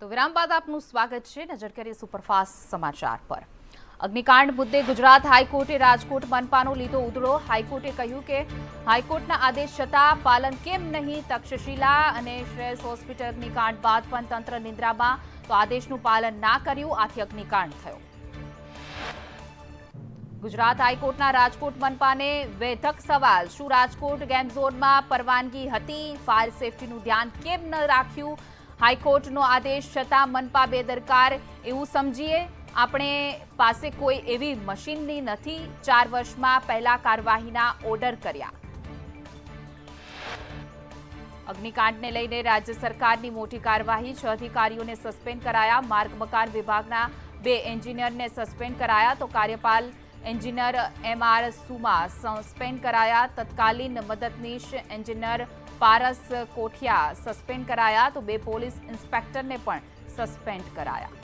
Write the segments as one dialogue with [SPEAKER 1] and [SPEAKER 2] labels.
[SPEAKER 1] તો વિરામ બાદ આપનું સ્વાગત છે. નજર કરીએ સુપરફાસ્ટ સમાચાર પર. અગ્નિકાંડ મુદ્દે ગુજરાત હાઈકોર્ટે રાજકોટ મનપાનો લીધો ઉધડો. હાઈકોર્ટે કહ્યું કે હાઈકોર્ટના આદેશ છતાં પાલન કેમ નહીં. તક્ષશિલા અને શ્રેયસ હોસ્પિટલ અગ્નિકાંડ બાદ પણ તંત્ર નિંદ્રામાં, તો આદેશનું પાલન ના કર્યું, આથી અગ્નિકાંડ થયો. ગુજરાત હાઈકોર્ટના રાજકોટ મનપાને વેધક સવાલ. શું રાજકોટ ગેમ ઝોનમાં પરવાનગી હતી? ફાયર સેફટીનું ધ્યાન કેમ ન રાખ્યું? હાઈકોર્ટનો આદેશ છતાં મનપા બેદરકાર, એવું સમજીએ. આપણે પાસે કોઈ એવી મશીનરી નથી. 4 વર્ષમાં પહેલા કાર્યવાહીના ઓર્ડર કર્યા. અગ્નિકાંડને લઈને રાજ્ય સરકારની મોટી કાર્યવાહી. 6 અધિકારીઓને સસ્પેન્ડ કરાયા. માર્ગ મકાન વિભાગના 2 એન્જિનિયરને સસ્પેન્ડ કરાયા, તો કાર્યપાલ એન્જિનિયર MR સુમા સસ્પેન્ડ કરાયા. તત્કાલીન મદદનીશ એન્જિનિયર પારસ કોઠિયા સસ્પેન્ડ કરાયા, તો 2 પોલીસ ઇન્સ્પેક્ટરને પણ સસ્પેન્ડ કરાયા.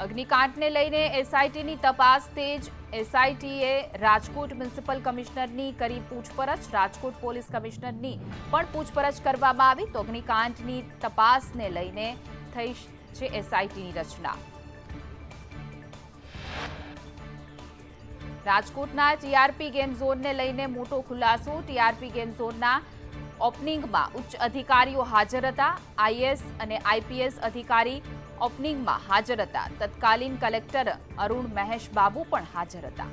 [SPEAKER 1] અગ્નિકાંડને લઈને એસઆઈટીની તપાસ તેજ. એસઆઈટીએ રાજકોટ મ્યુનિસિપલ કમિશનરની કરી પૂછપરછ. રાજકોટ પોલીસ કમિશનરની પણ પૂછપરછ કરવામાં આવી. તો અગ્નિકાંડની તપાસને લઈને થઈ છે એસઆઈટીની રચના. રાજકોટના ટીઆરપી ગેમ ઝોનને લઈને મોટો ખુલાસો. ટીઆરપી ગેમ ઝોનના ઓપનિંગમાં ઉચ્ચ અધિકારીઓ હાજર હતા. આઈએએસ અને આઈપીએસ અધિકારી ઓપનિંગમાં હાજર હતા. તત્કાલીન કલેક્ટર અરુણ મહેશ બાબુ પણ હાજર હતા.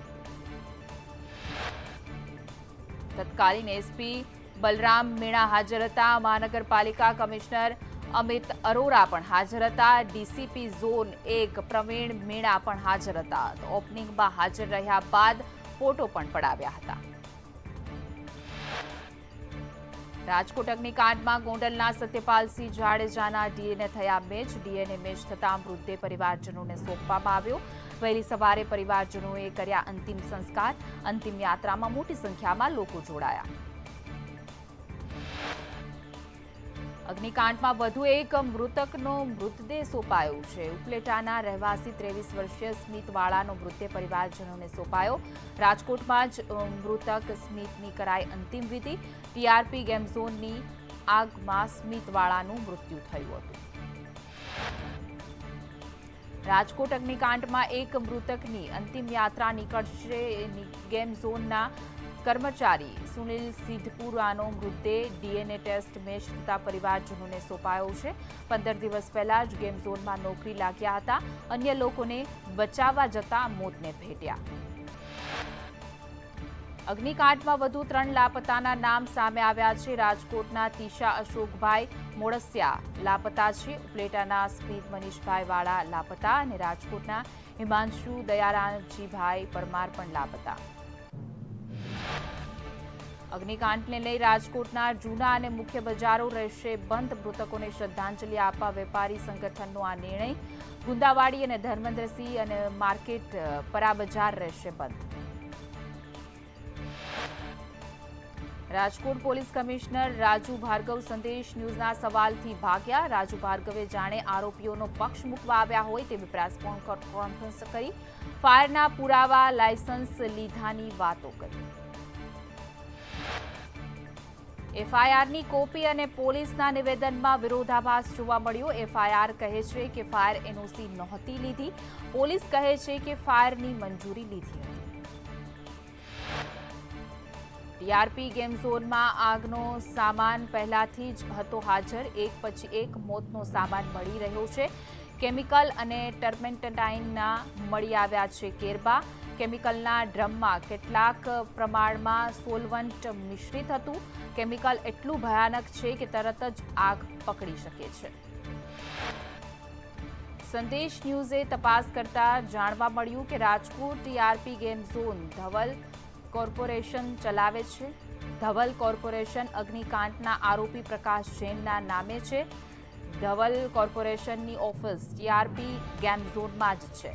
[SPEAKER 1] તત્કાલીન એસપી બલરામ મીણા હાજર હતા. મહાનગરપાલિકા કમિશનર અમિત અરોરા પણ હાજર હતા. ડીસીપી ઝોન 1 પ્રવીણ મીણા પણ હાજર હતા. તો ઓપનિંગમાં હાજર રહ્યા બાદ ફોટો પણ પડાવ્યા હતા. રાજકોટ અગ્નિકાંડમાં ગોંડલના સત્યપાલસિંહ જાડેજાના ડીએનએ થયા મેચ. ડીએનએ મેચ થતાં મૃતદેહ પરિવારજનોને સોંપવામાં આવ્યો. વહેલી સવારે પરિવારજનોએ કર્યા અંતિમ સંસ્કાર. અંતિમ યાત્રામાં મોટી સંખ્યામાં લોકો જોડાયા. અગ્નિકાંડમાં વધુ એક મૃતકનો મૃતદેહ સોંપાયો છે. ઉપલેટાના રહેવાસી 23 વર્ષીય સ્મિતવાળાનો મૃતદેહ પરિવારજનોને સોંપાયો. રાજકોટમાં જ મૃતક સ્મિતની કરાઈ અંતિમ વિધિ. ટીઆરપી ગેમ ઝોનની આગમાં સ્મિતવાળાનું મૃત્યુ થયું હતું. રાજકોટ અગ્નિકાંડમાં એક મૃતકની અંતિમ યાત્રા નીકળશે. ગેમ ઝોનના કર્મચારી સુનિલ સિદ્ધપુરાનો મૃતદેહ ડીએનએ ટેસ્ટ મેચ થતા પરિવારજનોને સોંપાયો છે. 15 દિવસ પહેલા જ ગેમ ઝોનમાં નોકરી લાગ્યા હતા. અન્ય લોકોને બચાવવા જતા મોતને ભેટ્યા. અગ્નિકાંડમાં વધુ 3 લાપતાના નામ સામે આવ્યા છે. રાજકોટના તીશા અશોકભાઈ મોડસિયા લાપતા છે. ઉપલેટાના સ્મિત મનીષભાઈ વાળા લાપતા અને રાજકોટના હિમાંશુ દયારાજીભાઈ પરમાર પણ લાપતા. અગ્નિકાંડને લઈ રાજકોટના જૂના અને મુખ્ય બજારો રહેશે બંધ. મૃતકોને શ્રદ્ધાંજલિ આપવા વેપારી સંગઠનનો આ નિર્ણય. ગુંદાવાડી અને ધર્મેન્દ્રસિંહ અને માર્કેટ પરા બજાર રહેશે બંધ. રાજકોટ પોલીસ કમિશનર રાજુ ભાર્ગવ સંદેશ ન્યૂઝના સવાલથી ભાગ્યા. રાજુ ભાર્ગવે જાણે આરોપીઓનો પક્ષ મૂકવા આવ્યા હોય તેવી પ્રેસ કોન્ફરન્સ કરી. ફાયરના પુરાવા, લાયસન્સ લીધાની વાતો કરી. એફઆઈઆરની કોપી અને પોલીસના નિવેદનમાં વિરોધાભાસ જોવા મળ્યો. એફઆઈઆર કહે છે કે ફાયર એનઓસી નહોતી લીધી. પોલીસ કહે છે કે ફાયરની મંજૂરી લીધી હતી. ટીઆરપી ગેમ ઝોનમાં આગનો સામાન પહેલાથી જ હતો હાજર. એક પછી એક મોતનો સામાન મળી રહ્યો છે. કેમિકલ અને ટર્પેન્ટાઇનના મળી આવ્યા છે કેરબા. કેમિકલના ડ્રમમાં કેટલાક પ્રમાણમાં સોલવન્ટ મિશ્રિત હતું. કેમિકલ એટલું ભયાનક છે કે તરત જ આગ પકડી શકે છે. સંદેશ ન્યૂઝે તપાસ કરતા જાણવા મળ્યું કે Rajkot TRP game zone Dhaval corporation ચલાવે છે. ધવલ કોર્પોરેશન અગ્નિકાંડના આરોપી પ્રકાશ જૈનના નામે છે. ધવલ કોર્પોરેશનની ઓફિસ ટીઆરપી ગેમ ઝોનમાં જ છે.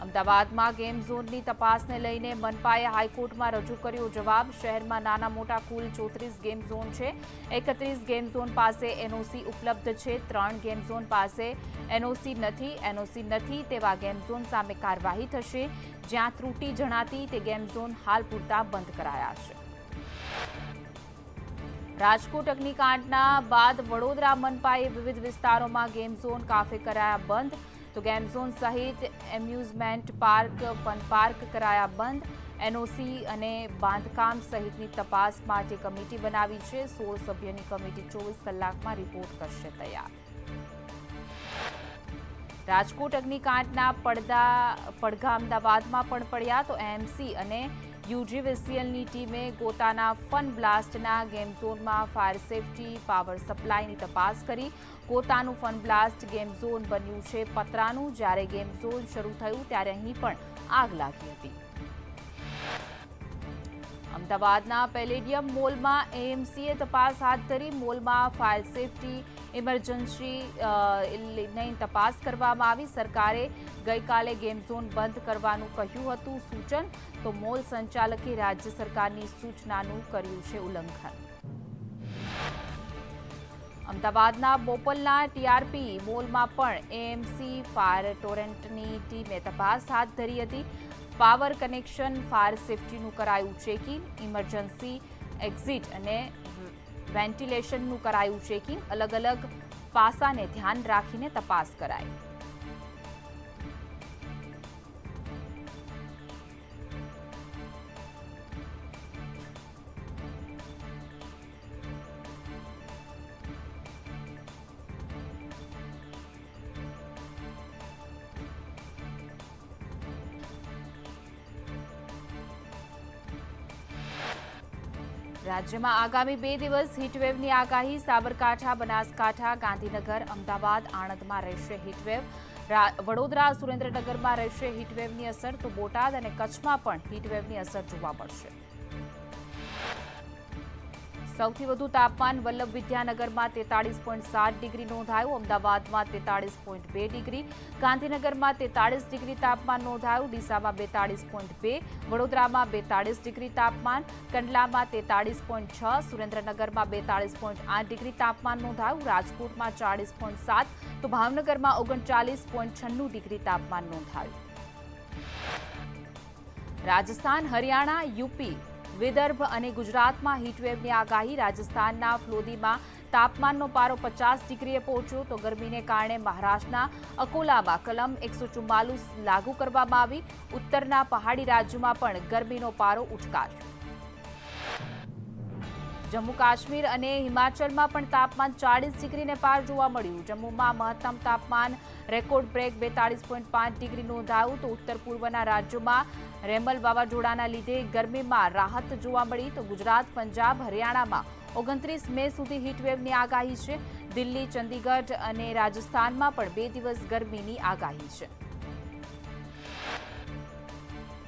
[SPEAKER 1] અમદાવાદમાં ગેમ ઝોનની તપાસને લઈને મનપાએ હાઈકોર્ટમાં રજૂ કર્યો જવાબ. શહેરમાં નાના મોટા કુલ 34 ગેમ ઝોન છે. 31 ગેમ ઝોન પાસે એનઓસી ઉપલબ્ધ છે. 3 ગેમ ઝોન પાસે એનઓસી નથી તેવા ગેમ ઝોન સામે કાર્યવાહી થશે. જ્યાં ત્રુટી જણાતી તે ગેમ ઝોન હાલ પૂરતા બંધ કરાયા છે. રાજકોટ અગ્નિકાંડના બાદ વડોદરા મનપાએ વિવિધ વિસ્તારોમાં ગેમ ઝોન કાફે કરાયા બંધ, તો ગેમ ઝોન સહિત એમ્યુઝમેન્ટ પાર્ક, ફન પાર્ક કરાયા બંધ. એનઓસી અને બાંધકામ સહિતની તપાસ માટે કમિટી બનાવી છે. 16 સભ્યોની કમિટી 24 કલાકમાં રિપોર્ટ કરશે તૈયાર. રાજકોટ અગ્નિકાંડના પડઘા અમદાવાદમાં પણ પડ્યા, તો એએમસી અને યુજીવીસીએલની ટીમે ગોતાના ફન બ્લાસ્ટના ગેમ ઝોનમાં ફાયર સેફટી, પાવર સપ્લાયની તપાસ કરી. ગોતાનું ફન બ્લાસ્ટ ગેમ ઝોન બન્યું છે પતરાનું. જ્યારે ગેમ ઝોન શરૂ થયું ત્યારે અહીં પણ આગ લાગી હતી. અમદાવાદના પેલેડિયમ મોલમાં એએમસીએ તપાસ હાથ ધરી. મોલમાં ફાયર સેફટી, ઇમરજન્સી તપાસ કરવામાં આવી. સરકારે ગઈકાલે ગેમ ઝોન બંધ કરવાનું કહ્યું હતું સૂચન, તો મોલ સંચાલકે રાજ્ય સરકારની સૂચનાનું કર્યું છે ઉલ્લંઘન. અમદાવાદના બોપલના ટીઆરપી મોલમાં પણ એએમસી ફાયર ટોરેન્ટની ટીમે તપાસ હાથ ધરી હતી. પાવર કનેક્શન, ફાયર સેફટીનું કરાયું ચેકિંગ, ઇમરજન્સી એક્ઝિટ અને વેન્ટિલેશનનું કરાયું ચેકિંગ. અલગ અલગ પાસાને ધ્યાન રાખીને તપાસ કરાઈ. રાજ્યમાં આગામી 2 દિવસ હીટવેવની આગાહી. સાબરકાંઠા, બનાસકાંઠા, ગાંધીનગર, અમદાવાદ, આણંદમાં રહેશે હીટવેવ. વડોદરા, સુરેન્દ્રનગરમાં રહેશે હીટવેવની અસર, તો બોટાદ અને કચ્છમાં પણ હીટવેવની અસર જોવા મળશે. સૌથી વધુ તાપમાન વલ્લભ વિદ્યાનગરમાં 43.7 ડિગ્રી નોંધાયું. અમદાવાદમાં 43.2 ડિગ્રી, ગાંધીનગરમાં 43 ડિગ્રી તાપમાન નોંધાયું. ડીસામાં 42.2, વડોદરામાં 42 ડિગ્રી તાપમાન, કંડલામાં 43.6, સુરેન્દ્રનગરમાં 42.8 ડિગ્રી તાપમાન નોંધાયું. રાજકોટમાં 40.7, તો ભાવનગરમાં 39.96 ડિગ્રી તાપમાન નોંધાયું. રાજસ્થાન, હરિયાણા, યુપી, વિદર્ભ અને ગુજરાતમાં હીટવેવની આગાહી. રાજસ્થાનના ફ્લોદીમાં તાપમાનનો પારો 50 ડિગ્રીએ પહોંચ્યો, તો ગરમીને કારણે મહારાષ્ટ્રના અકોલામાં કલમ 144 લાગુ કરવામાં આવી. ઉત્તરના પહાડી રાજ્યોમાં પણ ગરમીનો પારો ઉચકાયો. જમ્મુ કાશ્મીર અને હિમાચલમાં પણ તાપમાન 40 ડિગ્રીને પાર જોવા મળ્યું. જમ્મુમાં મહત્તમ તાપમાન રેકોર્ડ બ્રેક 42.5 ડિગ્રી નોંધાયું, તો ઉત્તર પૂર્વના રાજ્યોમાં રેમલ વાવાઝોડાના લીધે ગરમીમાં રાહત જોવા મળી. તો ગુજરાત, પંજાબ, હરિયાણામાં 29 મે સુધી હીટવેવની આગાહી છે. દિલ્હી, ચંદીગઢ અને રાજસ્થાનમાં પણ 2 દિવસ ગરમીની આગાહી છે.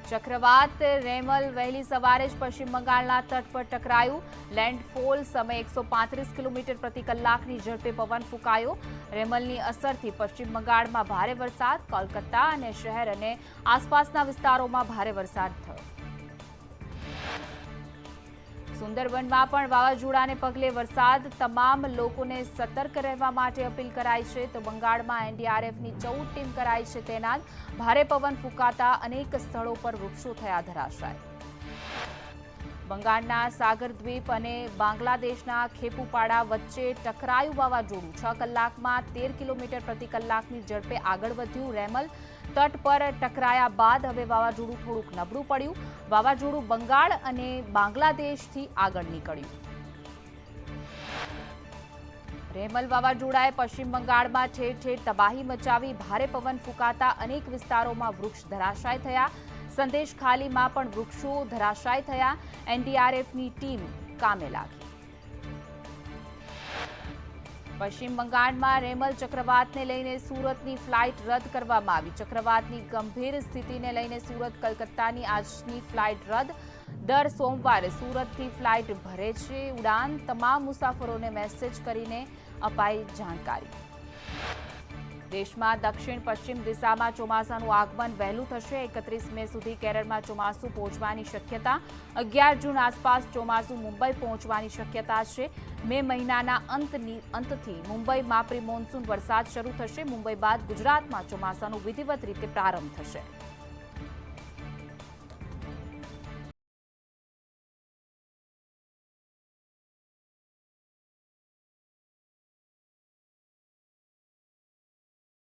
[SPEAKER 1] ચક્રવાત રેમલ વહેલી સવારે જ પશ્ચિમ બંગાળના તટ પર ટકરાયું. લેન્ડફોલ સમય 135 કિલોમીટર પ્રતિ કલાકની ઝડપે પવન ફૂંકાયો. રેમલની અસરથી પશ્ચિમ બંગાળમાં ભારે વરસાદ. કોલકાતા અને શહેર અને આસપાસના વિસ્તારોમાં ભારે વરસાદ થયો. સુંદરબનમાં પણ વાવાઝોડાને પગલે વરસાદ. તમામ લોકોને સતર્ક રહેવા માટે અપીલ કરાઈ છે. તો બંગાળમાં એનડીઆરએફની 14 ટીમ કરાઈ છે તૈનાત. ભારે પવન ફૂંકાતા અનેક સ્થળો પર વૃક્ષો થયા ધરાશાય. બંગાળના સાગર દ્વીપ અને બાંગ્લાદેશના ખેપુપાડા વચ્ચે ટકરાયું વાવાઝોડું. 6 કલાકમાં 13 કિલોમીટર પ્રતિ કલાકની ઝડપે આગળ વધ્યું. રેમલ તટ પર ટકરાયા બાદ હવે વાવાઝોડું થોડુંક નબળું પડ્યું. વાવાઝોડું બંગાળ અને બાંગ્લાદેશથી આગળ નીકળ્યું. રેમલ વાવાઝોડાએ પશ્ચિમ બંગાળમાં ઠેર ઠેર તબાહી મચાવી. ભારે પવન ફૂંકાતા અનેક વિસ્તારોમાં વૃક્ષ ધરાશાય થયા. સંદેશ ખાલીમાં પણ વૃક્ષો ધરાશાય થયા. એનડીઆરએફની ટીમ કામે લાગી. પશ્ચિમ બંગાળમાં રેમલ ચક્રવાતને લઈને સુરતની ફ્લાઇટ રદ કરવામાં આવી. ચક્રવાતની ગંભીર સ્થિતિને લઈને સુરત, કલકત્તાની આજની ફ્લાઇટ રદ. દર સોમવારે સુરતથી ફ્લાઇટ ભરે છે ઉડાન. તમામ મુસાફરોને મેસેજ કરીને અપાઈ જાણકારી. દેશમાં દક્ષિણ પશ્ચિમ દિશામાં ચોમાસાનું આગમન વહેલું થશે. 31 મે સુધી કેરળમાં ચોમાસું પહોંચવાની શક્યતા. 11 જૂન આસપાસ ચોમાસું મુંબઈ પહોંચવાની શક્યતા છે. મે મહિનાના અંતથી મુંબઈમાં પ્રી મોન્સૂન વરસાદ શરૂ થશે. મુંબઈ બાદ ગુજરાતમાં ચોમાસાનો વિધિવત રીતે પ્રારંભ થશે.